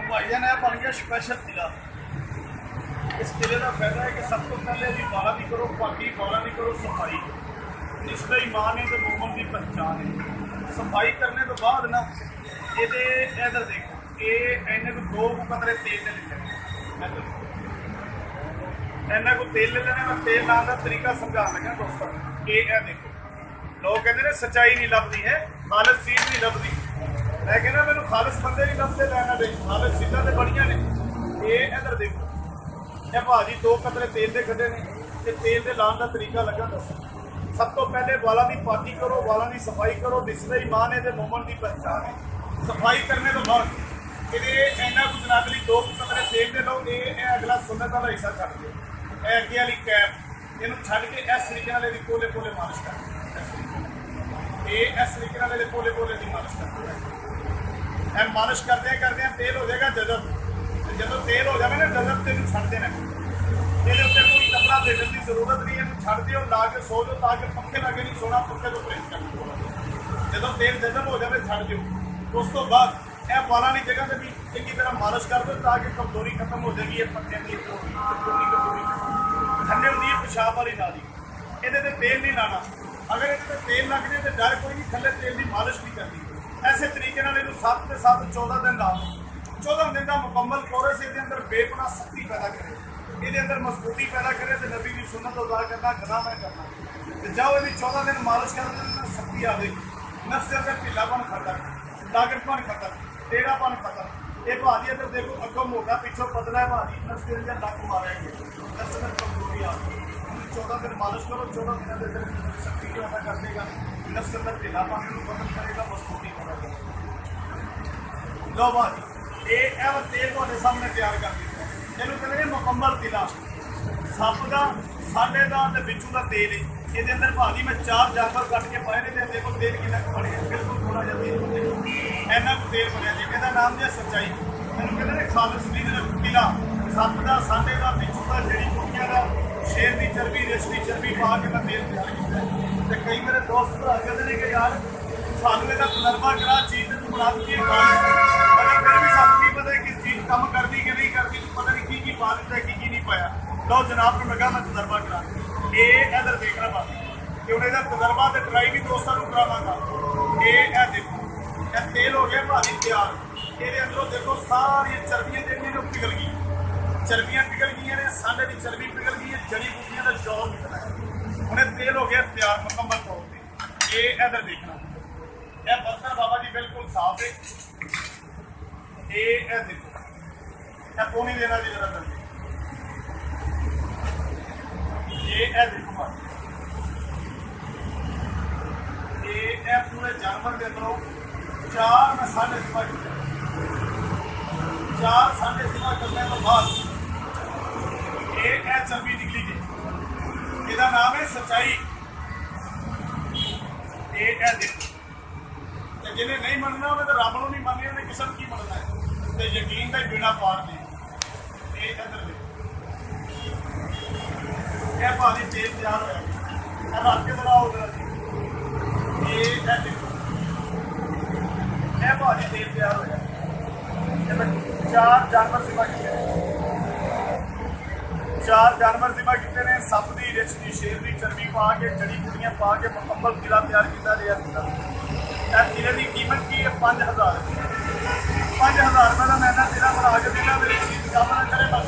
भाईजान है बन गया स्पैशल किला। इस किले का फायदा है कि सब तो पहले भी बाला भी करो, बाकी बाला भी करो, सफाई जिसका ईमान है तो मोमन की पहचान है। सफाई करने तो बाद ना ये इधर देखो, ये इन्हें को 2 कतरे तेल ले लेने, इन्हें को तेल ले लेने। मैं तेल लाने का तरीका समझा लगा दोस्तों। ये देखो, लोग कहते हैं सच्चाई नहीं लभदी है, खालस चीज़ नहीं लभदी। मैं कहना मैंने खालस बंदे नहीं लभते, लैना दे खालस चीज़ां तो बड़ियां ने। ये इधर देखो, ये भाजी 2 कतरे तेल के कटे ने, ते तेल के लाने का तरीका लगा दस। सब तो पहले वालों की पाकी करो, वालों की सफाई करो, जिसका ईमान है तो मोमन की पहचान है। सफाई करने तो बाद ये इन्ना कुछ जनाब लिए 2 कतरे तेल के लो। ये अगला सुन्नत वाला हिस्सा छड़ दो, ये अगे वाली कैप इन छड़ के इस तरीके नाल पोले पोले मालिश कर, ये इस तरीके नाल पोले पोले की मालिश कर। मालिश करदे करदे तेल हो जाएगा जजब, जो तेल हो जाए ना जजब तेन छड़ देना। ये कोई कपड़ा देने की जरूरत नहीं है, छड़ दियो ला के सो जाओ, ताकि पक्के लागे नहीं सोना, पक्के तो परहेज कर। जो तेल जजब हो जाए छड़ दियो। उस तो बाद यह बालों की जगह से भी चंगी तरह मालिश कर दो, ताकि कमजोरी खत्म हो जाएगी। ये पत्तियां की कमजोरी ठंडे होती है पेशाब वाली नाली। ये तेल नहीं लाना, अगर ये तेल लग जाए तो डर कोई नहीं, थले तेल की मालिश नहीं करनी। ऐसे तरीके 7 से 7 14 दिन ला लो। 14 दिन का मुकम्मल कोरस ये अंदर बेपना शक्ति पैदा करे, ये अंदर मजबूती पैदा करे, तो नबी की सुन्नत उतार करना गना मैं करना। तो जाओ ये 14 दिन मालिश कर शक्ति आ जाएगी। नफ्स के अंदर ढीलापन खत्म, ताकतपन खत्म, टेढ़ापन खत्म। ये भाजी अगर देखो अगों मोटा पिछों पतला है भाजी, नफ्स के अंदर लक मारेंगे, नफ्स में कमजोरी आ गई। 14 दिन मालिश करो, 14 दिन के अंदर शक्ति जो अदा कर देगा, नफ्स के अंदर ढीलापन खत्म करेगा, मजबूती पैदा करेगा। लो भाजी ये तेल ਤੁਹਾਡੇ सामने तैयार कर दिया। ਇਹਨੂੰ ਕਹਿੰਦੇ ਨੇ ਮੁਕੰਮਲ ਕਿਲਾ। ਸੱਪ ਦਾ, ਸਾਡੇ ਦਾ ਤੇ ਬਿੱਛੂ ਦਾ ਤੇਲ ਇਹਦੇ ਅੰਦਰ ਭਾਜੀ ਮੈਂ 4 ਜਾਨਵਰ ਕੱਟ ਕੇ ਪਾਏ ਨੇ ਤੇ ਦੇਖੋ ਤੇਲ ਕਿੰਨਾ ਕੁ ਬਣਿਆ, ਬਿਲਕੁਲ ਥੋੜਾ ਜਿਹਾ ਤੇਲ ਬਣਿਆ, ਇੰਨਾ ਕੁ ਤੇਲ ਬਣਿਆ ਜੀ। ਇਹਦਾ ਨਾਮ ਜੀ ਸੱਚਾਈ। ਮੈਨੂੰ ਕਹਿੰਦੇ ਨੇ ਖਾਲਸ ਰੀਜਨਲ ਕਿਲਾ, ਸੱਪ ਦਾ, ਸਾਂਡੇ ਦਾ, ਬਿੱਛੂ ਦਾ, ਜਿਹੜੀ ਕੁੱਤਿਆਂ ਦਾ, ਸ਼ੇਰ ਦੀ ਚਰਬੀ, ਰਿਛ ਦੀ ਚਰਬੀ ਪਾ ਕੇ ਮੈਂ ਤੇਲ ਤਿਆਰ ਕੀਤਾ ਹੈ। ਤੇ ਕਈ ਮੇਰੇ ਦੋਸਤ ਭਰਾ ਕਹਿੰਦੇ ਨੇ ਕਿ ਯਾਰ ਸਾਨੂੰ ਇਹਦਾ ਤਜਰਬਾ ਕਰਾ, ਚੀਜ਼ ਨੂੰ ਬਣਾ ਦਈਏ ਪਰ ਫਿਰ ਵੀ ਸਾਨੂੰ ਕੀ ਪਤਾ ਕਿ ਚੀਜ਼ ਕੰਮ ਕਰਦੀ ਕਿ ਨਹੀਂ ਕਰਦੀ, ਪਤਾ ਨਹੀਂ ਕੀ ਪਾ ਦਿੱਤਾ ਕੀ ਨਹੀਂ ਪਾਇਆ। ਲਓ ਜਨਾਬ ਨੂੰ ਲੱਗਾ ਮੈਂ ਤਜਰਬਾ ਕਰਾ, ਇਹ ਇੱਧਰ ਦੇਖਣਾ ਬਾਕੀ ਕਿ ਹੁਣ ਇਹਦਾ ਤਜਰਬਾ ਤੇ ਟਰਾਈ ਵੀ ਦੋਸਤਾਂ ਨੂੰ ਕਰਾਵਾਂਗਾ। ਇਹ ਦੇਖੋ ਇਹ ਤੇਲ ਹੋ ਗਿਆ ਭਾਜੀ ਤਿਆਰ। ਇਹਦੇ ਅੰਦਰੋਂ ਦੇਖੋ ਸਾਰੀਆਂ ਚਰਬੀਆਂ ਜਿਹੜੀਆਂ ਨੇ ਪਿਘਲ ਗਈਆਂ, ਚਰਬੀਆਂ ਪਿਘਲ ਗਈਆਂ ਨੇ, ਸਾਂਡੇ ਦੀ ਚਰਬੀ ਪਿਘਲ ਗਈ ਹੈ, ਜੜੀ ਬੂਟੀਆਂ ਦਾ ਜੌਲ ਨਿਕਲਦਾ ਹੈ। ਹੁਣ ਇਹ ਤੇਲ ਹੋ ਗਿਆ ਤਿਆਰ ਮੁਕੰਮਲ ਤੌਰ ਤੇ। ਇਹ ਇੱਧਰ ਦੇਖਣਾ, ਇਹ ਬਰਤਨ ਬਾਬਾ ਜੀ ਬਿਲਕੁਲ ਸਾਫ਼ ਹੈ। ਇਹ ਦੇਖੋ ਇਹ ਪੋਣੀ ਦੇਣਾ ਦੀ ਜ਼ਰੂਰਤ ਨਹੀਂ। ਇਹ ਦੇਖੋ ਭਾਜੀ, ਇਹ ਪੂਰੇ ਜਾਨਵਰ ਦੇ ਅੰਦਰੋਂ 4 ਮੈਂ 7.5 ਕੀਤਾ, 4 7.5 ਕਰਨ ਤੋਂ ਬਾਅਦ ਇਹ ਚਰਬੀ ਨਿਕਲੀ ਗਈ। ਇਹਦਾ ਨਾਮ ਹੈ ਸੱਚਾਈ। ਇਹ ਦੇਖੋ, ਤੇ ਜਿਹਨੇ ਨਹੀਂ ਮੰਨਣਾ ਉਹਨੇ ਤਾਂ ਰੱਬ ਨੂੰ ਨਹੀਂ ਮੰਨਿਆ, ਉਹਨੇ ਕਿਸੇ ਨੂੰ ਕੀ ਮੰਨਣਾ ਹੈ, ਤੇ ਯਕੀਨ ਦਾ ਬਿਨਾ ਪਾਰ ਨਹੀਂ। ਇਹ ਇੱਧਰ ਦੇਖੋ, ਇਹ ਭਾਜੀ ਤੇਲ ਤਿਆਰ ਹੋਇਆ, ਇਹ ਰੱਖ ਕੇ ਦਿਖਾਓ ਉਧਰ। ਇਹ ਦੇਖੋ, ਇਹ ਭਾਜੀ ਤੇਲ ਤਿਆਰ ਹੋਇਆ। ਇਹ ਮੈਂ 4 ਜਾਨਵਰ ਸਿਵਾ ਕੀਤੇ ਨੇ, 4 ਜਾਨਵਰ ਸਿਵਾ ਕੀਤੇ ਨੇ। ਸੱਪ ਦੀ, ਰਿਛ ਦੀ, ਸ਼ੇਰ ਦੀ ਚਰਬੀ ਪਾ ਕੇ, ਜੜੀ ਬੂਟੀਆਂ ਪਾ ਕੇ ਮੁਕੰਮਲ ਕਿਲਾ ਤਿਆਰ ਕੀਤਾ ਲਿਆ ਕੀਤਾ। ਇਹ ਕਿਲੇ ਦੀ ਕੀਮਤ ਕੀ ਹੈ? 5000 ਰੁਪਏ। 5000 ਰੁਪਏ ਦਾ ਮੈਂ ਇਹਨਾਂ ਕਿਲਾ ਬਣਾ ਕੇ ਦੇਣਾ, ਮੇਰੀ ਚੀਜ਼ ਕੰਮ ਨਾ ਕਰੇ ਬਸ।